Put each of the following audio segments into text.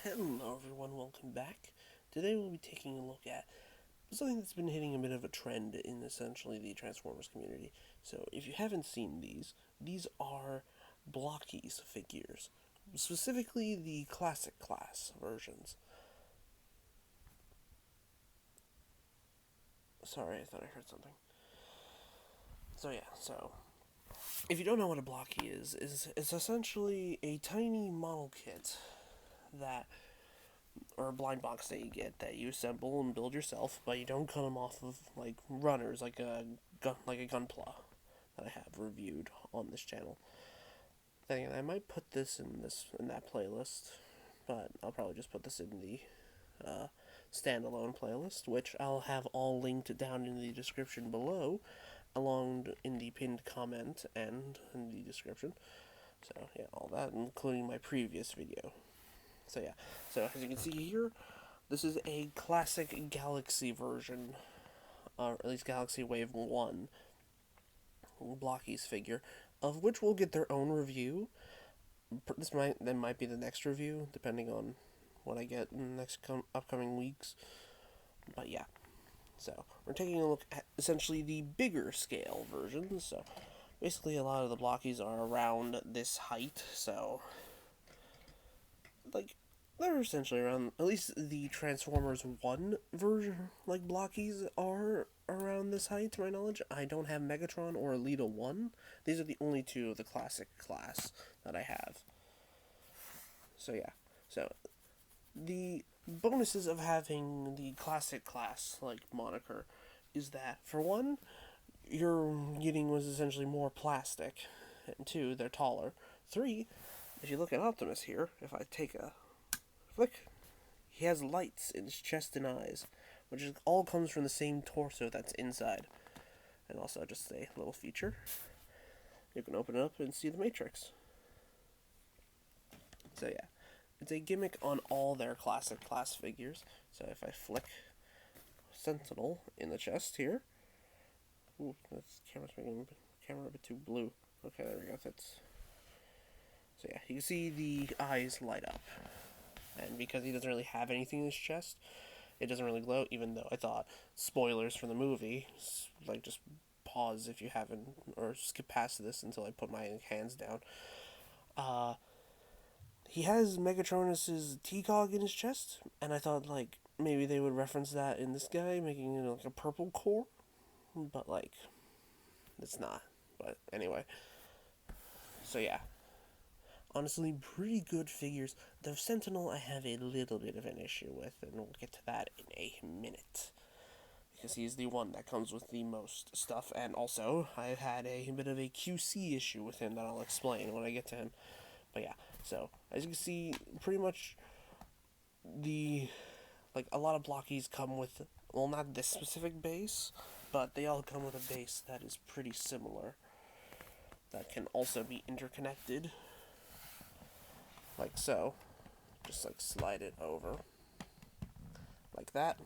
Hello everyone, welcome back. Today we'll be taking a look at something that's been hitting a bit of a trend in essentially the Transformers community. So if you haven't seen these are Blokees figures, specifically the classic class versions. Sorry, I thought I heard something. So if you don't know what a Blockee is it's essentially a tiny model kit that or a blind box that you get that you assemble and build yourself, but you don't cut them off of like runners like a gunpla that I have reviewed on this channel. Then I might put this in that playlist, but I'll probably just put this in the standalone playlist, which I'll have all linked down in the description below, along in the pinned comment and in the description. So yeah, all that, including my previous video. So yeah, so as you can see here, this is a classic Galaxy version, or at least Galaxy Wave 1 Blockies figure, of which we'll get their own review. Might be the next review, depending on what I get in the next upcoming weeks. But yeah, so we're taking a look at essentially the bigger scale versions. So basically, a lot of the Blockies are around this height. So like they're essentially around, at least the Transformers 1 version, like Blockies are around this height, to my knowledge. I don't have Megatron or Elita 1. These are the only two of the classic class that I have. So yeah. So the bonuses of having the classic class, like moniker, is that, for one, your getting was essentially more plastic, and two, they're taller. Three, if you look at Optimus here, if I take a flick, he has lights in his chest and eyes, which all comes from the same torso that's inside. And also, just a little feature, you can open it up and see the Matrix. So yeah, it's a gimmick on all their classic class figures. So if I flick Sentinel in the chest here, ooh, this camera's making the camera a bit too blue. Okay, there we go. So yeah, you can see the eyes light up. And because he doesn't really have anything in his chest, it doesn't really glow, even though I thought, spoilers for the movie, like just pause if you haven't, or skip past this until I put my hands down. Uh, he has Megatronus's T-Cog in his chest, and I thought, like, maybe they would reference that in this guy, making it like a purple core, but, like, it's not. But anyway, so yeah, honestly, pretty good figures. The Sentinel I have a little bit of an issue with, and we'll get to that in a minute. Because he's the one that comes with the most stuff, and also, I've had a bit of a QC issue with him that I'll explain when I get to him. But yeah, so, as you can see, pretty much a lot of Blockies come with, well, not this specific base, but they all come with a base that is pretty similar, that can also be interconnected, like so. Just like slide it over, like that.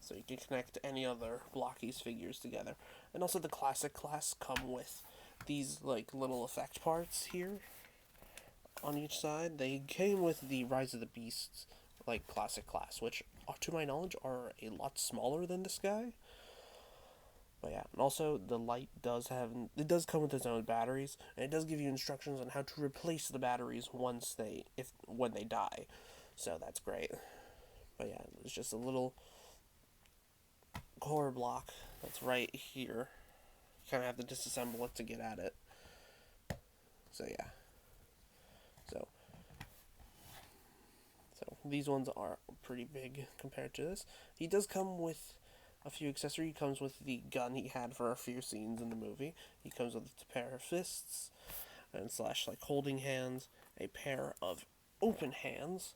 So you can connect any other Blockies figures together. And also the classic class come with these like little effect parts here on each side. They came with the Rise of the Beasts like classic class, which to my knowledge are a lot smaller than this guy. But yeah, and also the light does come with its own batteries, and it does give you instructions on how to replace the batteries when they die. So that's great. But yeah, it's just a little core block that's right here. You kind of have to disassemble it to get at it. So yeah. So so these ones are pretty big compared to this. He does come with a few accessories. He comes with the gun he had for a few scenes in the movie. He comes with a pair of fists and slash like holding hands, a pair of open hands.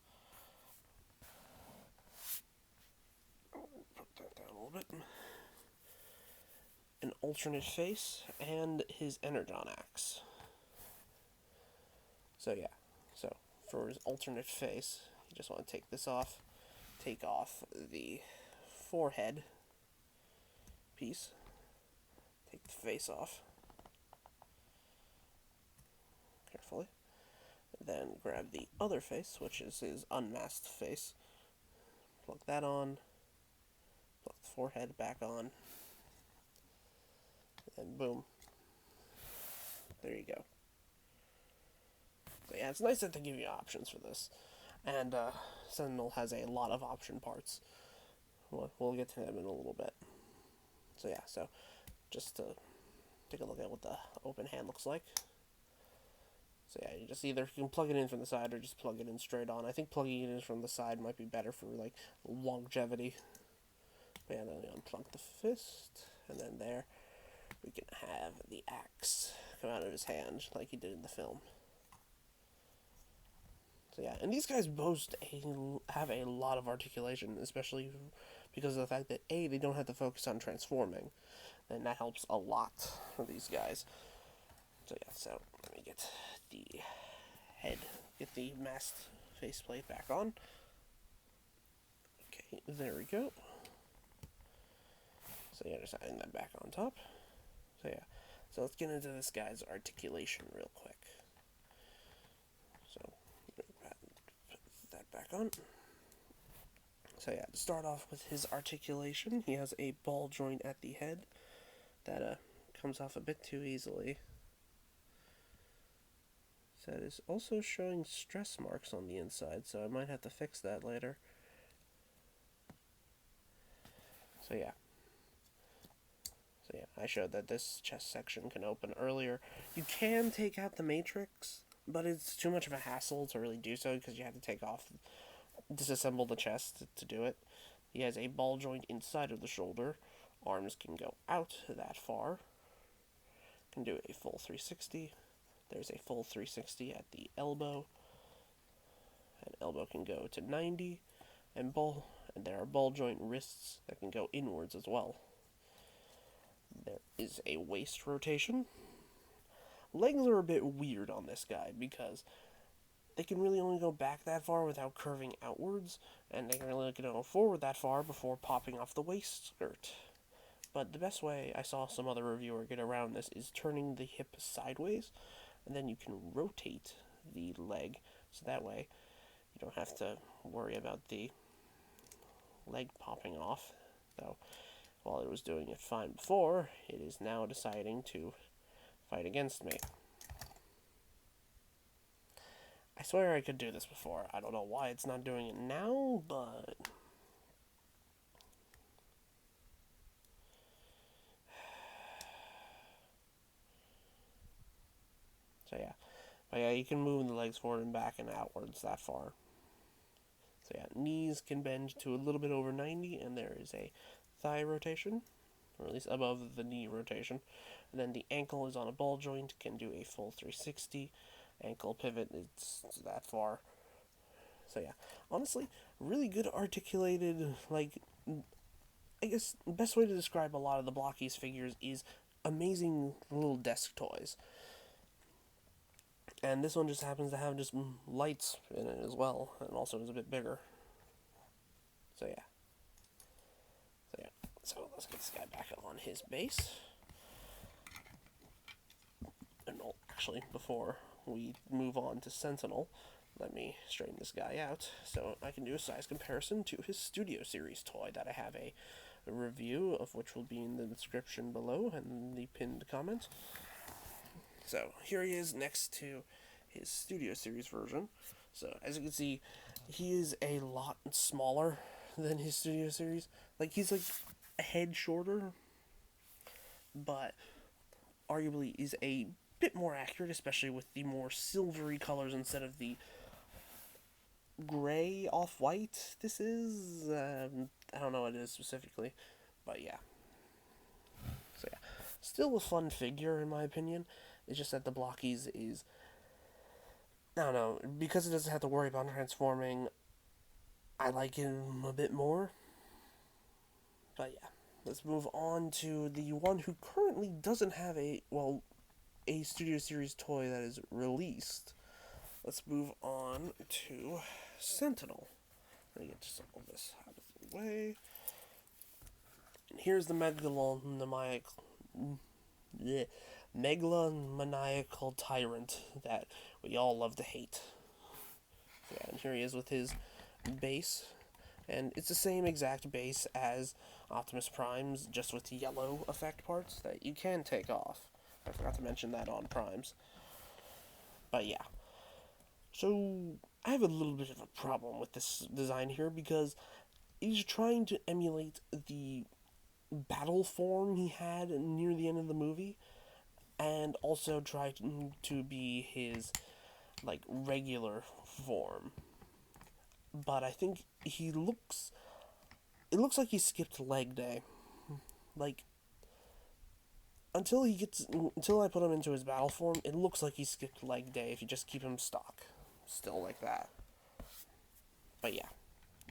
Put that down a little bit. An alternate face, and his Energon axe. So yeah, so for his alternate face, you just want to take this off, take off the forehead piece, take the face off carefully, Then grab the other face, which is his unmasked face. Plug that on. Plug the forehead back on. And boom. There you go. So yeah, it's nice that they give you options for this. And Sentinel has a lot of option parts. We'll get to them in a little bit. So yeah, so just to take a look at what the open hand looks like. So yeah, you just either you can plug it in from the side or just plug it in straight on. I think plugging it in from the side might be better for like longevity. But yeah, then you unplug the fist, and then there we can have the axe come out of his hand like he did in the film. So yeah, and these guys have a lot of articulation, especially because of the fact that A, they don't have to focus on transforming, and that helps a lot for these guys. So yeah, so let me get the head, get the masked faceplate back on. Okay, there we go. So yeah, just adding that back on top. So yeah, so let's get into this guy's articulation real quick. So put that back on. So yeah, to start off with his articulation, he has a ball joint at the head that comes off a bit too easily. So it is also showing stress marks on the inside, so I might have to fix that later. So yeah. I showed that this chest section can open earlier. You can take out the matrix, but it's too much of a hassle to really do so because you have to disassemble the chest to do it. He has a ball joint inside of the shoulder. Arms can go out that far. Can do a full 360. There's a full 360 at the elbow. An elbow can go to 90. And there are ball joint wrists that can go inwards as well. There is a waist rotation. Legs are a bit weird on this guy because they can really only go back that far without curving outwards, and they can really go forward that far before popping off the waist skirt. But the best way I saw some other reviewer get around this is turning the hip sideways, and then you can rotate the leg, so that way you don't have to worry about the leg popping off. So while it was doing it fine before, it is now deciding to fight against me. I swear I could do this before. I don't know why it's not doing it now, but so yeah. But yeah, you can move the legs forward and back and outwards that far. So yeah, knees can bend to a little bit over 90, and there is a thigh rotation, or at least above the knee rotation. And then the ankle is on a ball joint, can do a full 360. Ankle pivot, it's that far. So yeah, honestly, really good articulated, like, I guess the best way to describe a lot of the Blokees figures is amazing little desk toys. And this one just happens to have just lights in it as well, and also is a bit bigger. So yeah. So let's get this guy back on his base. And actually, before we move on to Sentinel, let me straighten this guy out so I can do a size comparison to his Studio Series toy that I have a review of, which will be in the description below and the pinned comment. So here he is next to his Studio Series version. So as you can see, he is a lot smaller than his Studio Series. Like, he's like a head shorter, but arguably is a bit more accurate, especially with the more silvery colors instead of the gray off-white this is. I don't know what it is specifically, but yeah. So yeah, still a fun figure in my opinion. It's just that the Blokees is, I don't know, because it doesn't have to worry about transforming, I like him a bit more. But yeah, let's move on to the one who currently doesn't have a Studio Series toy that is released. Let's move on to Sentinel. Let me get some of this out of the way. And here's the megalomaniacal tyrant that we all love to hate. So yeah, and here he is with his base, and it's the same exact base as Optimus Prime's, just with yellow effect parts that you can take off. I forgot to mention that on Primes. But yeah. So, I have a little bit of a problem with this design here, because he's trying to emulate the battle form he had near the end of the movie, and also try to be his, like, regular form. But I think it looks like he skipped leg day. Like, until I put him into his battle form, it looks like he skipped leg day if you just keep him stock. Still like that. But yeah.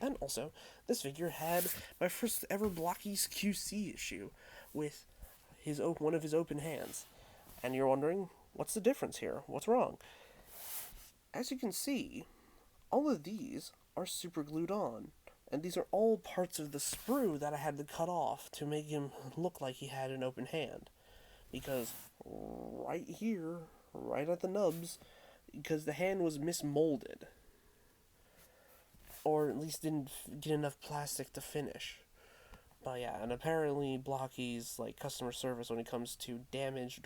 And also, this figure had my first ever Blokees QC issue with one of his open hands. And you're wondering, what's the difference here? What's wrong? As you can see, all of these are super glued on. And these are all parts of the sprue that I had to cut off to make him look like he had an open hand. Because right here, right at the nubs, because the hand was mismolded. Or at least didn't get enough plastic to finish. But yeah, and apparently Blokees, like, customer service when it comes to damaged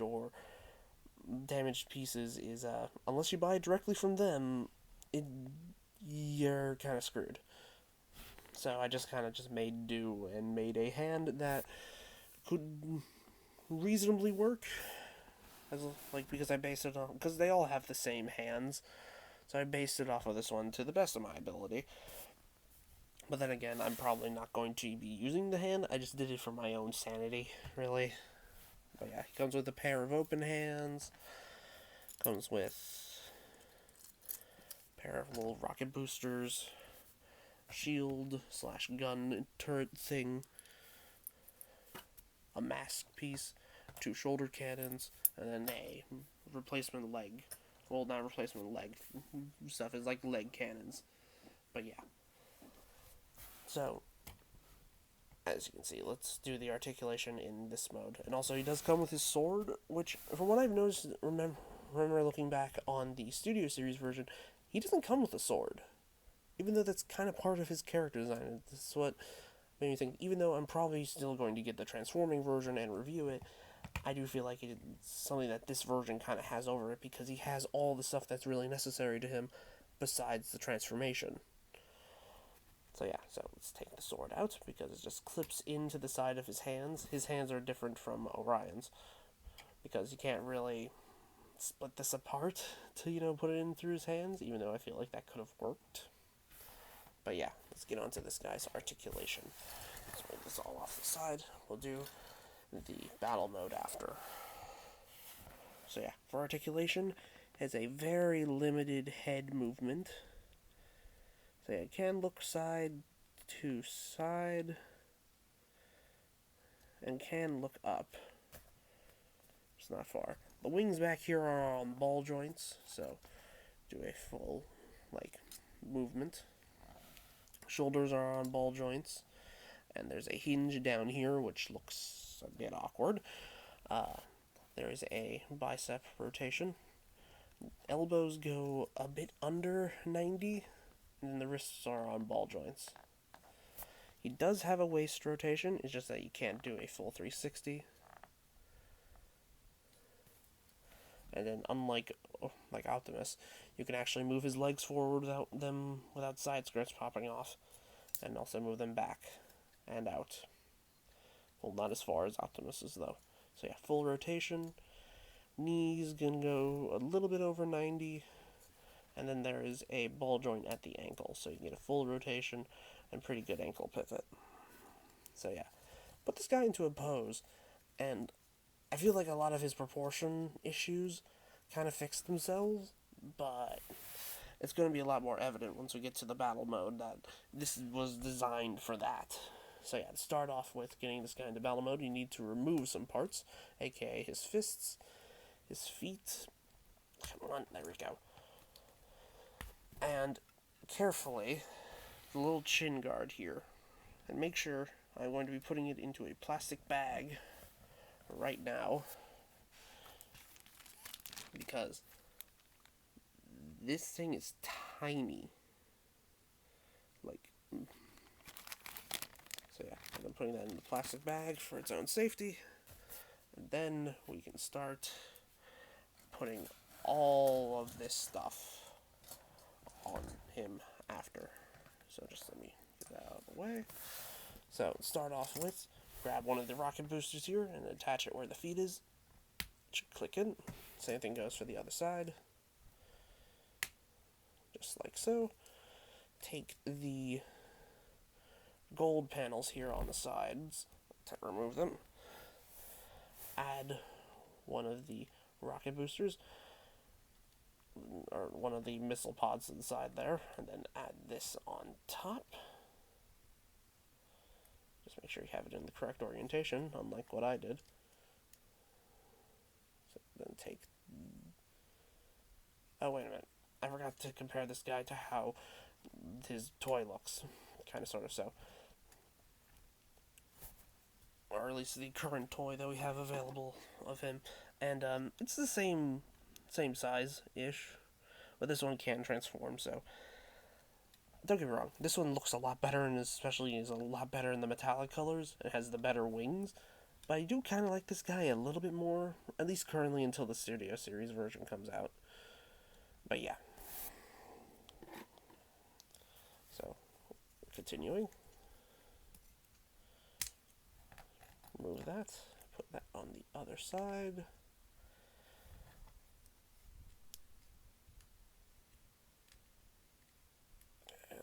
pieces is, unless you buy it directly from them, you're kind of screwed. So I just kind of made do and made a hand that could reasonably work. Because I based it on, because they all have the same hands, so I based it off of this one to the best of my ability. But then again, I'm probably not going to be using the hand. I just did it for my own sanity, really. But yeah, he comes with a pair of open hands. Comes with a pair of little rocket boosters. Shield/gun turret thing. A mask piece. 2 shoulder cannons. And then a replacement leg. Well, not replacement leg. Stuff is like leg cannons. But yeah. So, as you can see, let's do the articulation in this mode. And also, he does come with his sword, which, from what I've noticed, remember looking back on the Studio Series version, he doesn't come with a sword. Even though that's kind of part of his character design. This is what made me think, even though I'm probably still going to get the transforming version and review it, I do feel like it's something that this version kind of has over it, because he has all the stuff that's really necessary to him besides the transformation. So yeah, so let's take the sword out, because it just clips into the side of his hands. His hands are different from Orion's, because you can't really split this apart to, put it in through his hands, even though I feel like that could have worked. But yeah, let's get on to this guy's articulation. Let's move this all off the side. We'll do the battle mode after. So yeah, for articulation, it has a very limited head movement. So yeah, it can look side to side, and can look up. It's not far. The wings back here are on ball joints, so do a full, movement. Shoulders are on ball joints, and there's a hinge down here, which looks a bit awkward. There is a bicep rotation. Elbows go a bit under 90, and then the wrists are on ball joints. He does have a waist rotation, it's just that you can't do a full 360. And then, unlike Optimus, you can actually move his legs forward without side skirts popping off, and also move them back and out. Well, not as far as Optimus's, though. So yeah, full rotation. Knees can go a little bit over 90, and then there is a ball joint at the ankle, so you can get a full rotation and pretty good ankle pivot. So yeah, put this guy into a pose, and I feel like a lot of his proportion issues kind of fixed themselves, but it's going to be a lot more evident once we get to the battle mode that this was designed for that. So yeah, to start off with getting this guy into battle mode, you need to remove some parts, aka his fists, his feet. Come on, there we go. And carefully, the little chin guard here. And make sure I'm going to be putting it into a plastic bag right now, because this thing is tiny. Like, so yeah, I'm putting that in the plastic bag for its own safety. And then we can start putting all of this stuff on him after. So just let me get that out of the way. So start off with, grab one of the rocket boosters here and attach it where the feet is. Click in. Same thing goes for the other side. Just like so. Take the gold panels here on the sides to remove them. Add one of the rocket boosters, or one of the missile pods to the side there, and then add this on top. Just make sure you have it in the correct orientation, unlike what I did. So then take... Oh, wait a minute. I forgot to compare this guy to how his toy looks. Kind of, sort of, so. Or at least the current toy that we have available of him. And it's the same size-ish. But this one can transform, so... Don't get me wrong, this one looks a lot better, and especially is a lot better in the metallic colors. It has the better wings. But I do kind of like this guy a little bit more, at least currently until the Studio Series version comes out. But yeah. So, continuing. Move that. Put that on the other side. And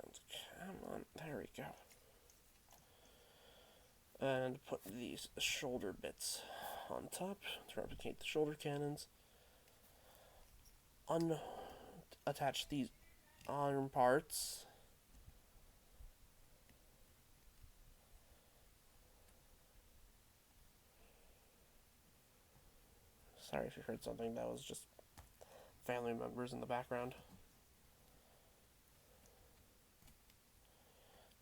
come on, there we go. And put these shoulder bits on top to replicate the shoulder cannons. Attach these arm parts. Sorry if you heard something, that was just family members in the background.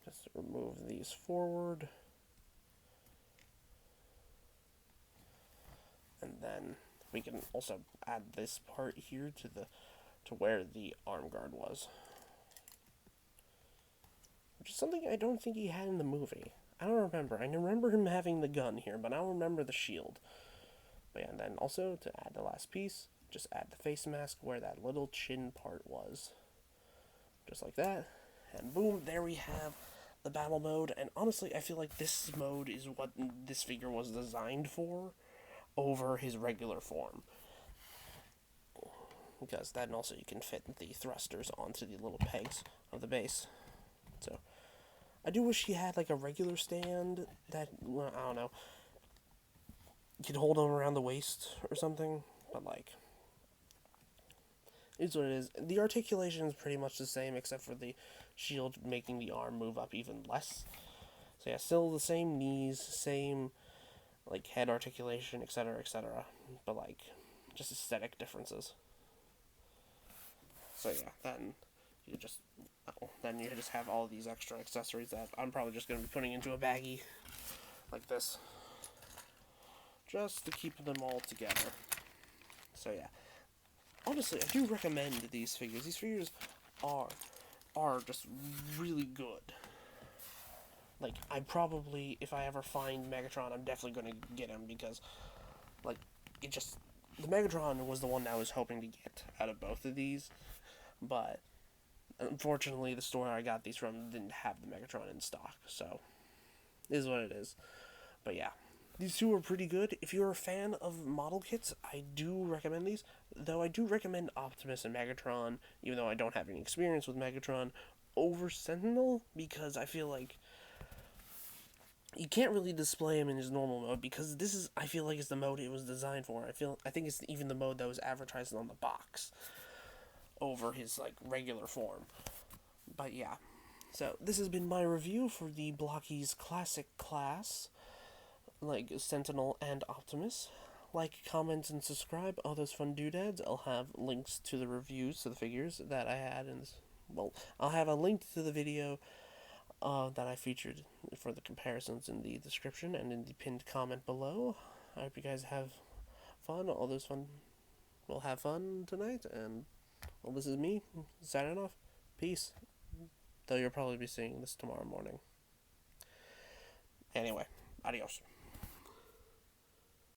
Just remove these forward. And then we can also add this part here to where the arm guard was. Which is something I don't think he had in the movie. I don't remember. I remember him having the gun here, but I don't remember the shield. But yeah, and then also, to add the last piece, just add the face mask where that little chin part was. Just like that. And boom, there we have the battle mode. And honestly, I feel like this mode is what this figure was designed for over his regular form. Because then also you can fit the thrusters onto the little pegs of the base. So, I do wish he had like a regular stand that, well, I don't know, you could hold him around the waist or something, but like, it's what it is. The articulation is pretty much the same, except for the shield making the arm move up even less. So yeah, still the same knees, same like head articulation, etc., etc., but like just aesthetic differences. So yeah, then you just have all these extra accessories that I'm probably just going to be putting into a baggie like this, just to keep them all together. So yeah, honestly, I do recommend these figures. These figures are just really good. Like, I probably, if I ever find Megatron, I'm definitely going to get him, because, like, it just, the Megatron was the one I was hoping to get out of both of these, but unfortunately, the store I got these from didn't have the Megatron in stock, so, it is what it is. But yeah, these two are pretty good. If you're a fan of model kits, I do recommend these, though I do recommend Optimus and Megatron, even though I don't have any experience with Megatron, over Sentinel, because I feel like you can't really display him in his normal mode, because this is, I feel like, is the mode it was designed for. I think it's even the mode that was advertised on the box over his, like, regular form. But yeah, so this has been my review for the Blokees Classic class, like Sentinel and Optimus. Like, comment, and subscribe, all those fun doodads. I'll have links to the reviews to the figures that I had in this, well, I'll have a link to the video that I featured for the comparisons in the description and in the pinned comment below. I hope you guys have fun. All those fun will have fun tonight, and Well, this is me signing off. Peace. Though you'll probably be seeing this tomorrow morning. Anyway, adios.